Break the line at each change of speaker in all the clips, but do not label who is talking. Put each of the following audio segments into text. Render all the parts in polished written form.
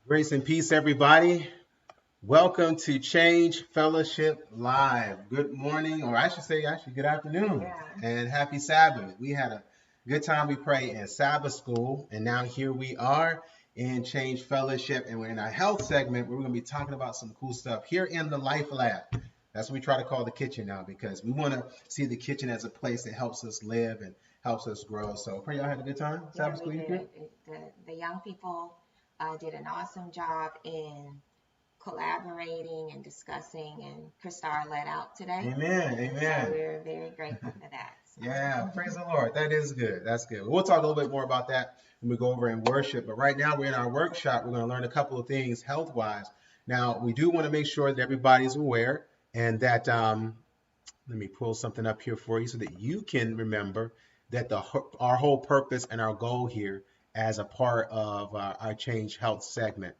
Grace and peace, everybody. Welcome to Change Fellowship Live. Good morning, or I should say, actually, good afternoon, and happy Sabbath. We had a good time. We prayed in Sabbath school, and now here we are in Change Fellowship, and we're in our health segment where we're going to be talking about some cool stuff here in the Life Lab. That's what we try to call the kitchen now because we want to see the kitchen as a place that helps us live and helps us grow. So, pray y'all had a good time. Sabbath school,
we did. The young people did an awesome job in collaborating and discussing, and Christar led out today.
Amen. Amen.
So we're very grateful for that. So.
Yeah, praise the Lord. That is good. That's good. We'll talk a little bit more about that when we go over and worship. But right now we're in our workshop. We're going to learn a couple of things health-wise. Now, we do want to make sure that everybody's aware and that, let me pull something up here for you so that you can remember that our whole purpose and our goal here as a part of our Change Health segment.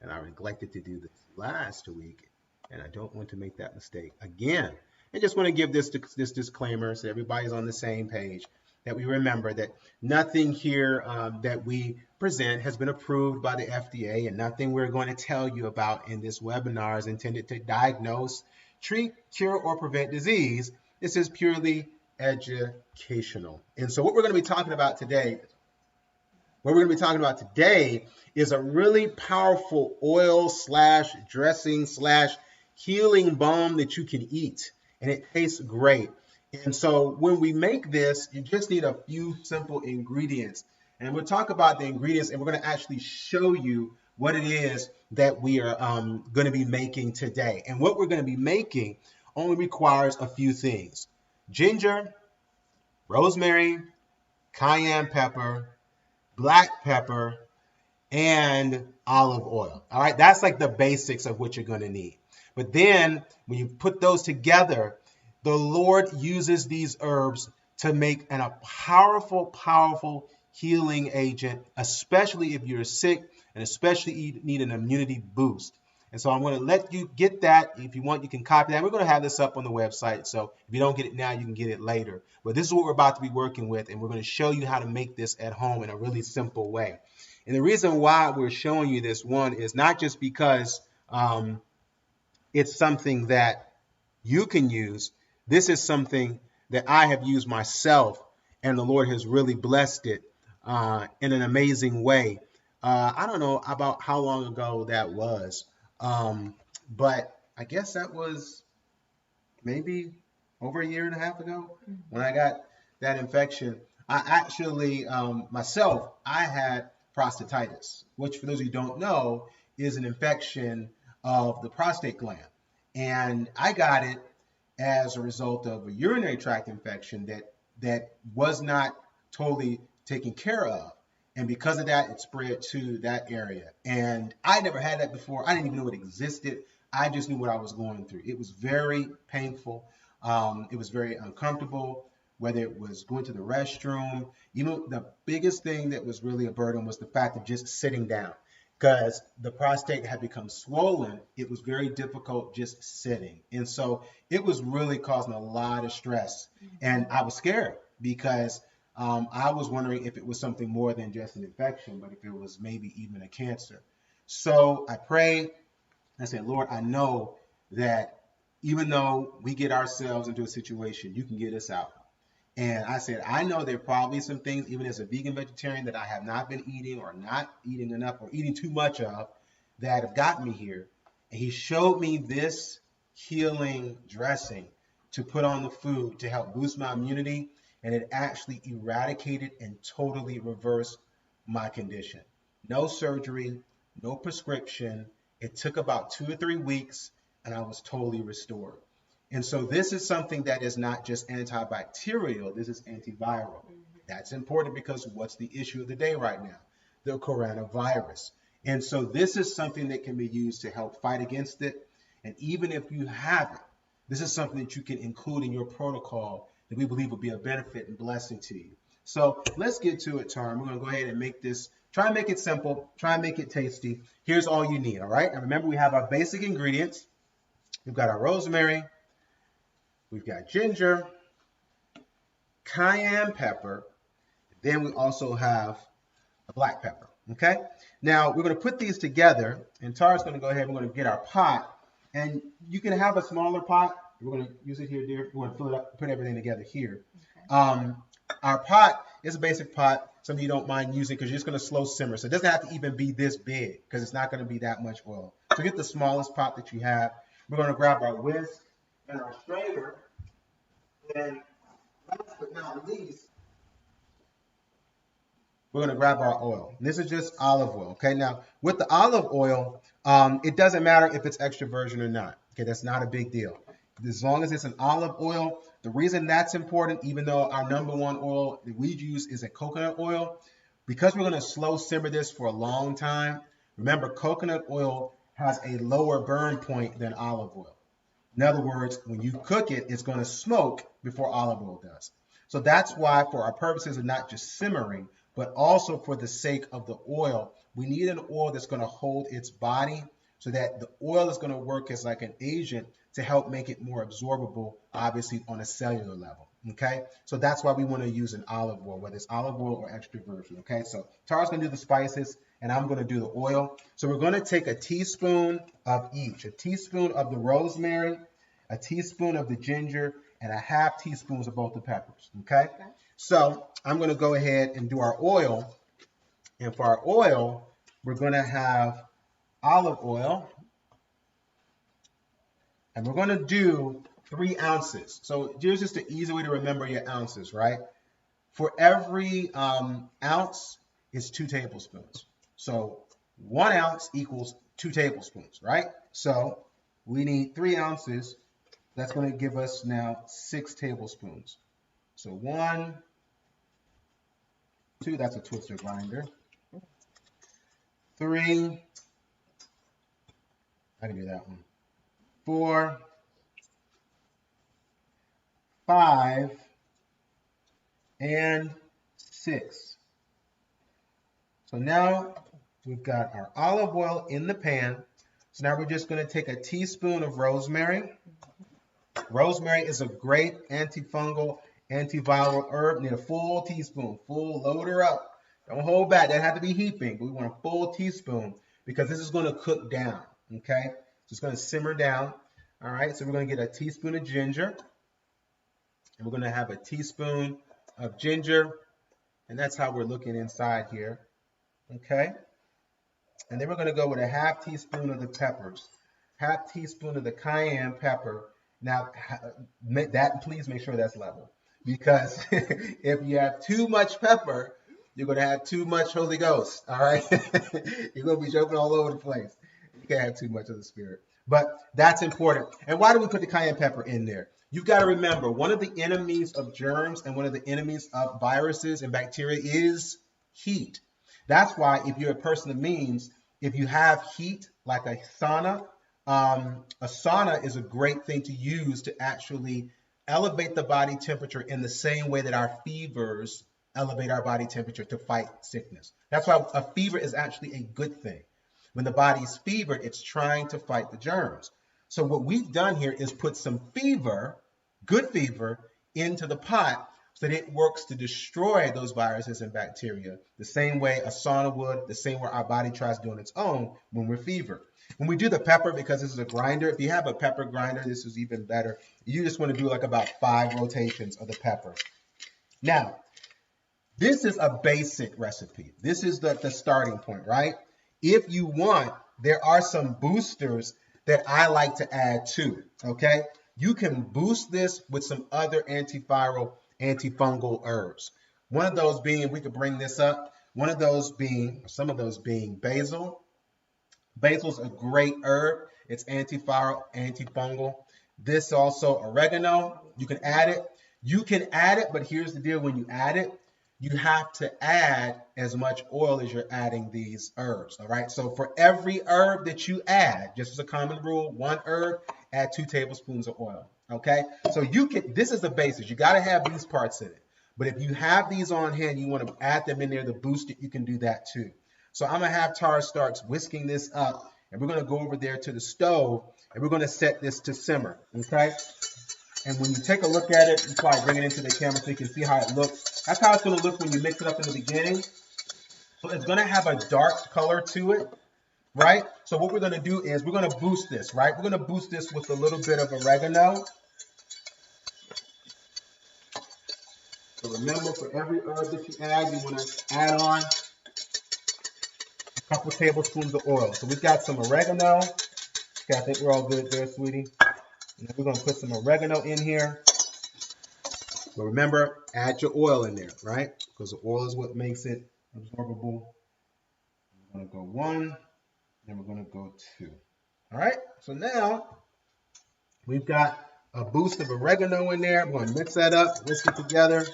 And I neglected to do this last week, and I don't want to make that mistake again. I just want to give this disclaimer so everybody's on the same page, that we remember that nothing here that we present has been approved by the FDA, and nothing we're going to tell you about in this webinar is intended to diagnose, treat, cure, or prevent disease. This is purely educational. And so what we're going to be talking about today is a really powerful oil / dressing / healing balm that you can eat, and it tastes great. And so when we make this, you just need a few simple ingredients. And we'll talk about the ingredients, and we're going to actually show you what it is that we are going to be making today. And what we're going to be making only requires a few things: ginger, rosemary, cayenne pepper, black pepper, and olive oil. All right, that's like the basics of what you're going to need. But then when you put those together, the Lord uses these herbs to make a powerful healing agent, especially if you're sick and especially need an immunity boost. And so I'm going to let you get that. If you want, you can copy that. We're going to have this up on the website. So if you don't get it now, you can get it later. But this is what we're about to be working with, and we're going to show you how to make this at home in a really simple way. And the reason why we're showing you this one is not just because it's something that you can use. This is something that I have used myself, and the Lord has really blessed it in an amazing way. I don't know about how long ago that was. But I guess that was maybe over a year and a half ago when I got that infection. I actually, myself, I had prostatitis, which for those of you who don't know is an infection of the prostate gland. And I got it as a result of a urinary tract infection that was not totally taken care of. And because of that, it spread to that area. And I never had that before. I didn't even know it existed. I just knew what I was going through. It was very painful. It was very uncomfortable, whether it was going to the restroom. You know, the biggest thing that was really a burden was the fact of just sitting down. Because the prostate had become swollen, it was very difficult just sitting. And so it was really causing a lot of stress. And I was scared because I was wondering if it was something more than just an infection, but if it was maybe even a cancer. So I prayed. I said, Lord, I know that even though we get ourselves into a situation, you can get us out. And I said, I know there are probably some things, even as a vegan vegetarian, that I have not been eating or not eating enough or eating too much of that have gotten me here. And he showed me this healing dressing to put on the food to help boost my immunity. And it actually eradicated and totally reversed my condition. No surgery, no prescription. It took about 2 or 3 weeks, and I was totally restored. And so this is something that is not just antibacterial, this is antiviral. That's important because what's the issue of the day right now? The coronavirus. And so this is something that can be used to help fight against it. And even if you haven't, this is something that you can include in your protocol that we believe will be a benefit and blessing to you. So let's get to it, Tarm. We're going to go ahead and make this, try and make it simple, try and make it tasty. Here's all you need, all right? And remember, we have our basic ingredients. We've got our rosemary, we've got ginger, cayenne pepper, then we also have a black pepper, Okay? Now, we're going to put these together, and Tara's going to go ahead and we're going to get our pot. And you can have a smaller pot. We're going to use it here, dear. We're going to fill it up, put everything together here. Okay. Our pot is a basic pot. Some of you don't mind using because you're just going to slow simmer. So it doesn't have to even be this big because it's not going to be that much oil. So get the smallest pot that you have. We're going to grab our whisk and our strainer. And last but not least, we're going to grab our oil. This is just olive oil. Okay, now with the olive oil, it doesn't matter if it's extra virgin or not. Okay, that's not a big deal. As long as it's an olive oil, the reason that's important, even though our number one oil that we use is a coconut oil, because we're going to slow simmer this for a long time. Remember, coconut oil has a lower burn point than olive oil. In other words, when you cook it, it's going to smoke before olive oil does. So that's why, for our purposes of not just simmering, but also for the sake of the oil, we need an oil that's going to hold its body so that the oil is going to work as like an agent to help make it more absorbable, obviously on a cellular level. Okay, so that's why we want to use an olive oil, whether it's olive oil or extra virgin. Okay, so Tara's going to do the spices and I'm going to do the oil. So we're going to take a teaspoon of each, a teaspoon of the rosemary, a teaspoon of the ginger, and a half teaspoons of both the peppers. Okay, so I'm going to go ahead and do our oil. And for our oil, we're going to have olive oil. And we're going to do 3 ounces. So here's just an easy way to remember your ounces, right? For every ounce is 2 tablespoons. So 1 ounce equals 2 tablespoons, right? So we need 3 ounces. That's going to give us now 6 tablespoons. So 1, 2, that's a twister grinder. 3, I can do that one. 4, 5, and 6. So now we've got our olive oil in the pan. So now we're just going to take a teaspoon of rosemary. Rosemary is a great antifungal, antiviral herb. Need a full teaspoon, load her up. Don't hold back. That have to be heaping, but we want a full teaspoon because this is going to cook down. Okay, so it's going to simmer down. All right, so we're going to get a teaspoon of ginger, and we're going to have a teaspoon of ginger, and that's how we're looking inside here. Okay, and then we're going to go with a half teaspoon of the peppers, half teaspoon of the cayenne pepper. Now, please make sure that's level, because if you have too much pepper, you're going to have too much Holy Ghost, all right? You're going to be jumping all over the place. You can't have too much of the Spirit. But that's important. And why do we put the cayenne pepper in there? You've got to remember, one of the enemies of germs and one of the enemies of viruses and bacteria is heat. That's why if you're a person of means, if you have heat, like a sauna is a great thing to use to actually elevate the body temperature in the same way that our fevers elevate our body temperature to fight sickness. That's why a fever is actually a good thing. When the body's fevered, it's trying to fight the germs. So what we've done here is put some fever, good fever, into the pot so that it works to destroy those viruses and bacteria the same way a sauna would, the same way our body tries to do on its own when we're fevered. When we do the pepper, because this is a grinder, if you have a pepper grinder, this is even better. You just want to do like about 5 rotations of the pepper. Now, this is a basic recipe. This is the starting point, right? If you want, there are some boosters that I like to add too, okay? You can boost this with some other antiviral, antifungal herbs. One of those being, we could bring this up, one of those being, some of those being basil. Basil's a great herb. It's antiviral, antifungal. This also oregano. You can add it. You can add it, but here's the deal. When you add it, you have to add as much oil as you're adding these herbs, all right? So for every herb that you add, just as a common rule, 1 herb, add 2 tablespoons of oil, okay? So you can, this is the basis. You got to have these parts in it. But if you have these on hand, you want to add them in there to boost it, you can do that too. So I'm going to have Tara start whisking this up, and we're going to go over there to the stove, and we're going to set this to simmer, okay? And when you take a look at it, before I bring it into the camera so you can see how it looks, that's how it's going to look when you mix it up in the beginning. So it's going to have a dark color to it, right? So what we're going to do is we're going to boost this, right? We're going to boost this with a little bit of oregano. So remember, for every herb that you add, you want to add on a couple tablespoons of oil. So we've got some oregano. Okay, I think we're all good there, sweetie. And then we're going to put some oregano in here. But remember, add your oil in there, right? Because the oil is what makes it absorbable. We're going to go 1, and we're going to go 2. All right, so now we've got a boost of oregano in there. We're going to mix that up, whisk it together.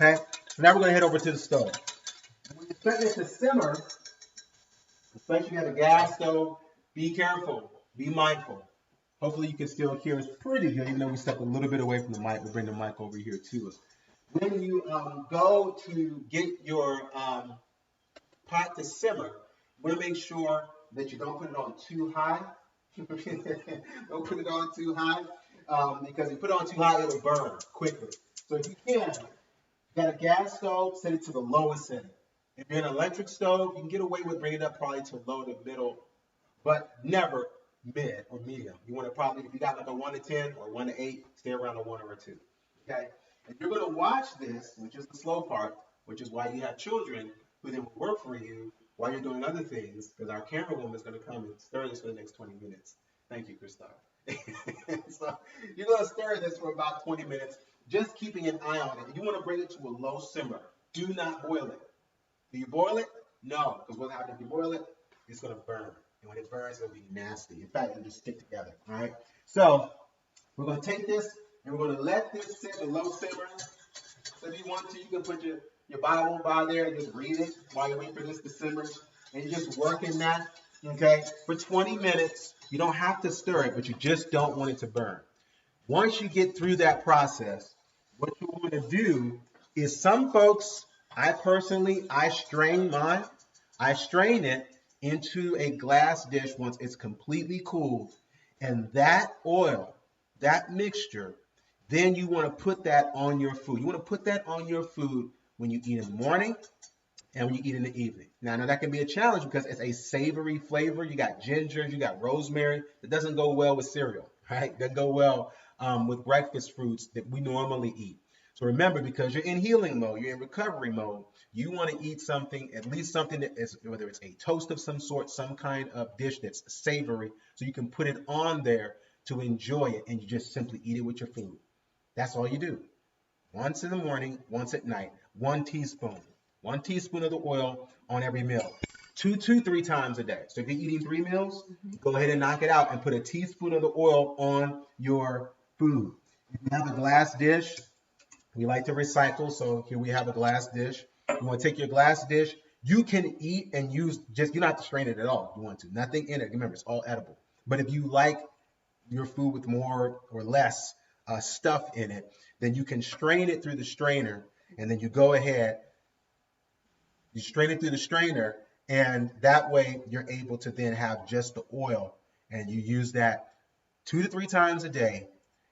Okay, so now we're going to head over to the stove. When you're setting it to simmer, especially if you have a gas stove, be careful, be mindful. Hopefully you can still hear us pretty good, even though we stepped a little bit away from the mic. We'll bring the mic over here to us. When you go to get your pot to simmer, you want to make sure that you don't put it on too high. Don't put it on too high, because if you put it on too high, it'll burn quickly. So if you can, you got a gas stove, set it to the lowest setting. If you're an electric stove, you can get away with bringing it up probably to low to middle, but never mid or medium. You want to probably, if you got like a 1 to 10 or 1 to 8, stay around a 1 or a 2. Okay? If you're going to watch this, which is the slow part, which is why you have children who then will work for you while you're doing other things, because our camera woman is going to come and stir this for the next 20 minutes. Thank you, Christoph. So you're going to stir this for about 20 minutes, just keeping an eye on it. You want to bring it to a low simmer. Do not boil it. Do you boil it? No, because what happens if you boil it? It's going to burn. And when it burns, it'll be nasty. In fact, it'll just stick together. All right? So we're going to take this and we're going to let this sit in low simmer. So if you want to, you can put your Bible by there and just read it while you wait for this to simmer. And you're just working that, okay, for 20 minutes. You don't have to stir it, but you just don't want it to burn. Once you get through that process, what you want to do is, some folks, I strain mine. I strain it into a glass dish once it's completely cooled. And that oil, that mixture, then you want to put that on your food. You want to put that on your food when you eat in the morning and when you eat in the evening. Now that can be a challenge because it's a savory flavor. You got ginger, you got rosemary. That doesn't go well with cereal, right? Doesn't go well with breakfast fruits that we normally eat. So remember, because you're in healing mode, you're in recovery mode, you want to eat something, at least something that is, whether it's a toast of some sort, some kind of dish that's savory, so you can put it on there to enjoy it, and you just simply eat it with your food. That's all you do. Once in the morning, once at night, 1 teaspoon. 1 teaspoon of the oil on every meal. 2 to 3 times a day. So if you're eating 3 meals, go ahead and knock it out and put a teaspoon of the oil on your food. If you have a glass dish, we like to recycle, so here we have a glass dish. You want to take your glass dish. You can eat and use, you don't have to strain it at all if you want to. Nothing in it. Remember, it's all edible. But if you like your food with more or less stuff in it, then you can strain it through the strainer, and then you go ahead, you strain it through the strainer, and that way you're able to then have just the oil, and you use that 2 to 3 times a day.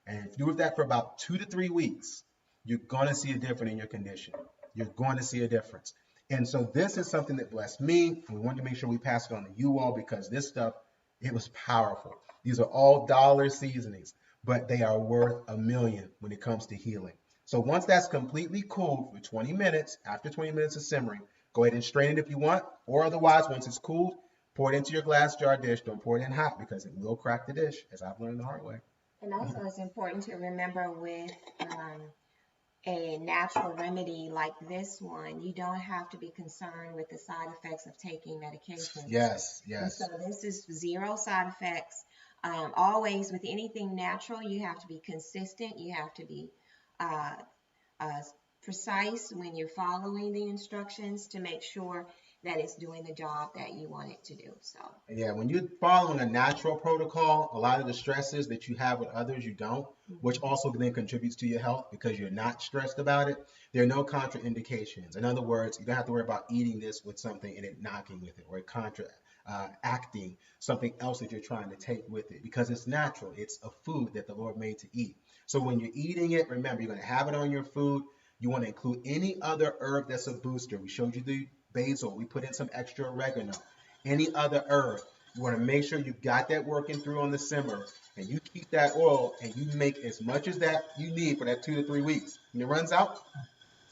And if you do that for about 2 to 3 weeks, you're going to see a difference in your condition. You're going to see a difference. And so this is something that blessed me. We wanted to make sure we pass it on to you all, because this stuff, it was powerful. These are all dollar seasonings, but they are worth $1 million when it comes to healing. So once that's completely cooled for 20 minutes, after 20 minutes of simmering, go ahead and strain it if you want, or otherwise, once it's cooled, pour it into your glass jar dish. Don't pour it in hot, because it will crack the dish, as I've learned the hard way.
And also, it's important to remember with a natural remedy like this one, you don't have to be concerned with the side effects of taking medication.
Yes, yes.
And so this is 0 side effects. Always with anything natural, you have to be consistent. You have to be precise when you're following the instructions to make sure that it's doing the job that you want it to do. So
yeah, when you're following a natural protocol, a lot of the stresses that you have with others, you don't, which also then contributes to your health because you're not stressed about it. There are no contraindications. In other words, you don't have to worry about eating this with something and it knocking with it, or acting something else that you're trying to take with it, because it's natural. It's a food that the Lord made to eat. So when you're eating it, remember, you're going to have it on your food. You want to include any other herb that's a booster. We showed you the basil. We put in some extra oregano. Any other herb. You want to make sure you got that working through on the simmer, and you keep that oil, and you make as much as that you need for that 2 to 3 weeks. When it runs out,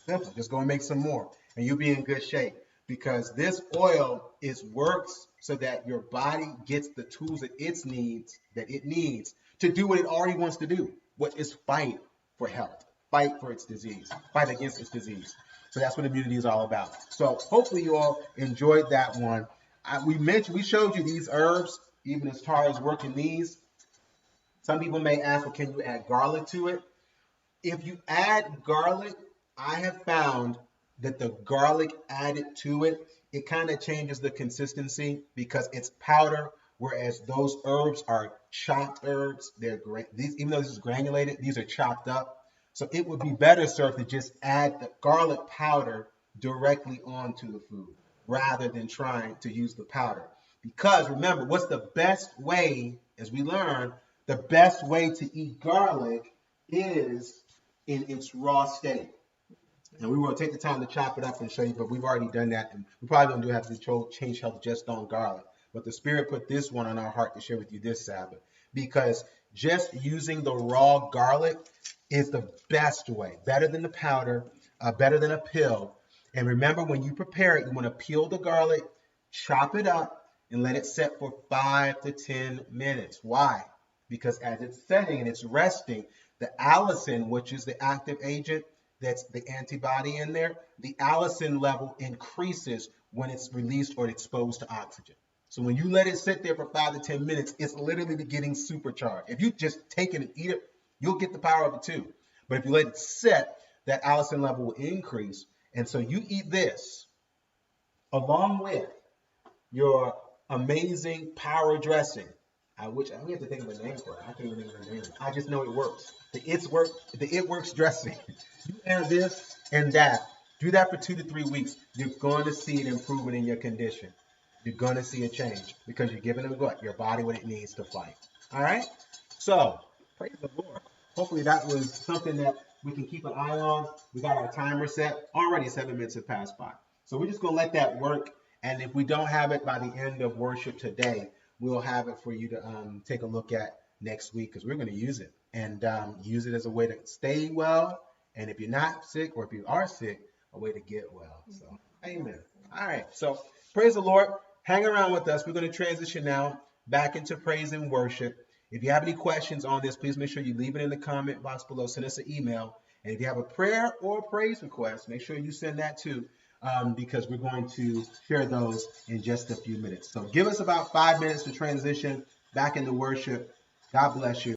simple. Just go and make some more, and you'll be in good shape. Because this oil works so that your body gets the tools that it needs to do what it already wants to do, what is fight for health, fight for its disease, fight against its disease. So that's what immunity is all about. So hopefully you all enjoyed that one. We showed you these herbs, even as far as working these. Some people may ask, well, can you add garlic to it? If you add garlic, I have found that the garlic added to it, it kind of changes the consistency because it's powder, whereas those herbs are chopped herbs. They're great. Even though this is granulated, these are chopped up. So it would be better served to just add the garlic powder directly onto the food rather than trying to use the powder. Because remember, what's the best way, as we learn, the best way to eat garlic is in its raw state. And we will take the time to chop it up and show you, but we've already done that. And we probably don't have to change health just on garlic. But the Spirit put this one on our heart to share with you this Sabbath. Because just using the raw garlic is the best way. Better than the powder, better than a pill. And remember, when you prepare it, you want to peel the garlic, chop it up, and let it set for 5 to 10 minutes. Why? Because as it's setting and it's resting, the allicin, which is the active agent, that's the antibody in there, the allicin level increases when it's released or exposed to oxygen. So when you let it sit there for 5 to 10 minutes, it's literally getting supercharged. If you just take it and eat it, you'll get the power of it too. But if you let it sit, that allicin level will increase. And so you eat this along with your amazing power dressing. I have to think of a name for it. I can't remember the name. I just know it works. The It Works dressing. You add this and that. Do that for 2 to 3 weeks. You're going to see an improvement in your condition. You're going to see a change because you're giving your body what it needs to fight. All right? So, praise the Lord. Hopefully that was something that we can keep an eye on. We got our timer set. Already 7 minutes have passed by. So we're just going to let that work. And if we don't have it by the end of worship today, we'll have it for you to take a look at next week because we're going to use it and use it as a way to stay well. And if you're not sick or if you are sick, a way to get well. So, amen. All right. So, praise the Lord. Hang around with us. We're going to transition now back into praise and worship. If you have any questions on this, please make sure you leave it in the comment box below. Send us an email. And if you have a prayer or a praise request, make sure you send that too. Because we're going to share those in just a few minutes. So give us about 5 minutes to transition back into worship. God bless you.